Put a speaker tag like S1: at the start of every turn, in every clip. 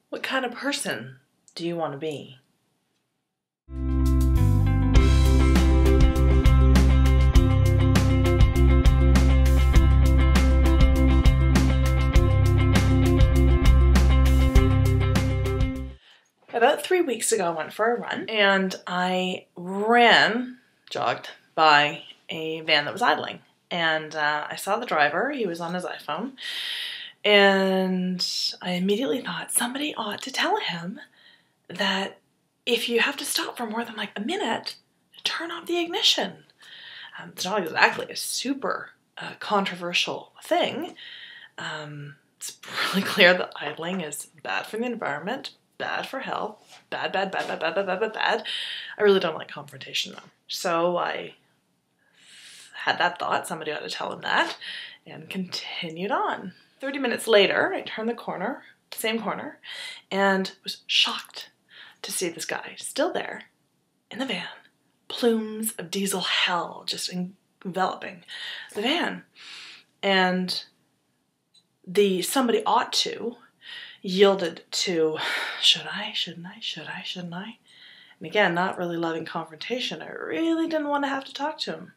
S1: What kind of person do you want to be? About 3 weeks ago, I went for a run and I jogged by a van that was idling. And I saw the driver, he was on his iPhone, and I immediately thought somebody ought to tell him that if you have to stop for more than like a minute, turn off the ignition. It's not exactly a super controversial thing. It's really clear that idling is bad for the environment, bad for health, bad. I really don't like confrontation though. So I had that thought, somebody ought to tell him that, and continued on. 30 minutes later, I turned the corner, same corner, and was shocked to see this guy still there in the van. Plumes of diesel hell just enveloping the van. And the somebody ought to yielded to, should I? And again, not really loving confrontation. I really didn't want to have to talk to him.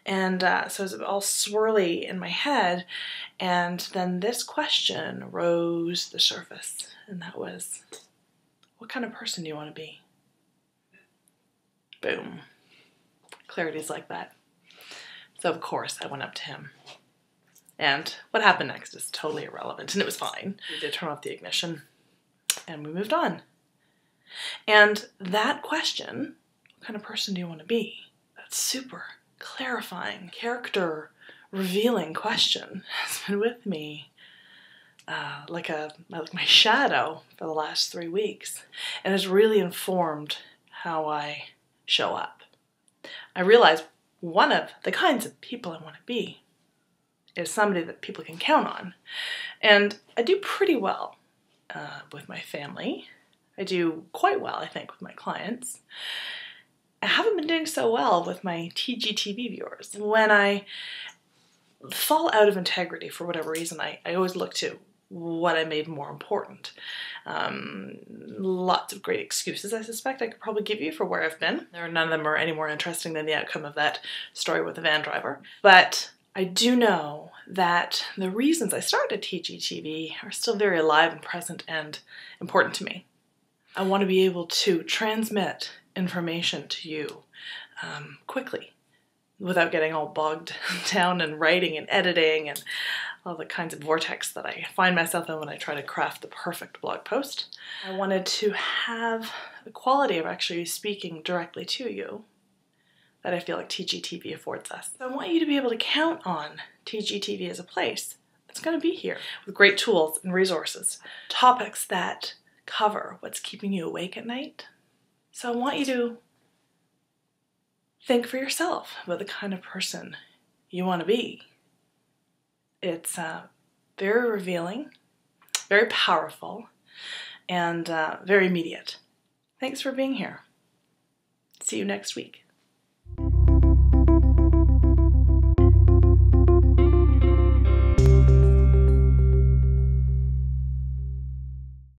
S1: And so it was all swirly in my head. And then this question rose to the surface. And that was, what kind of person do you want to be? Boom. Clarity's like that. So of course I went up to him. And what happened next is totally irrelevant, and it was fine. We did turn off the ignition, and we moved on. And that question, what kind of person do you want to be? That super clarifying, character revealing question has been with me like my shadow for the last 3 weeks, and has really informed how I show up. I realize one of the kinds of people I want to be is somebody that people can count on. And I do pretty well with my family. I do quite well, I think, with my clients. I haven't been doing so well with my TGtv viewers. When I fall out of integrity for whatever reason, I always look to what I made more important. Lots of great excuses, I suspect, I could probably give you for where I've been. None of them are any more interesting than the outcome of that story with the van driver. But I do know that the reasons I started TGtv are still very alive and present and important to me. I want to be able to transmit information to you quickly without getting all bogged down in writing and editing and all the kinds of vortex that I find myself in when I try to craft the perfect blog post. I wanted to have the quality of actually speaking directly to you that I feel like TGtv affords us. So I want you to be able to count on TGtv as a place that's going to be here with great tools and resources, topics that cover what's keeping you awake at night. So I want you to think for yourself about the kind of person you want to be. It's very revealing, very powerful, and very immediate. Thanks for being here. See you next week.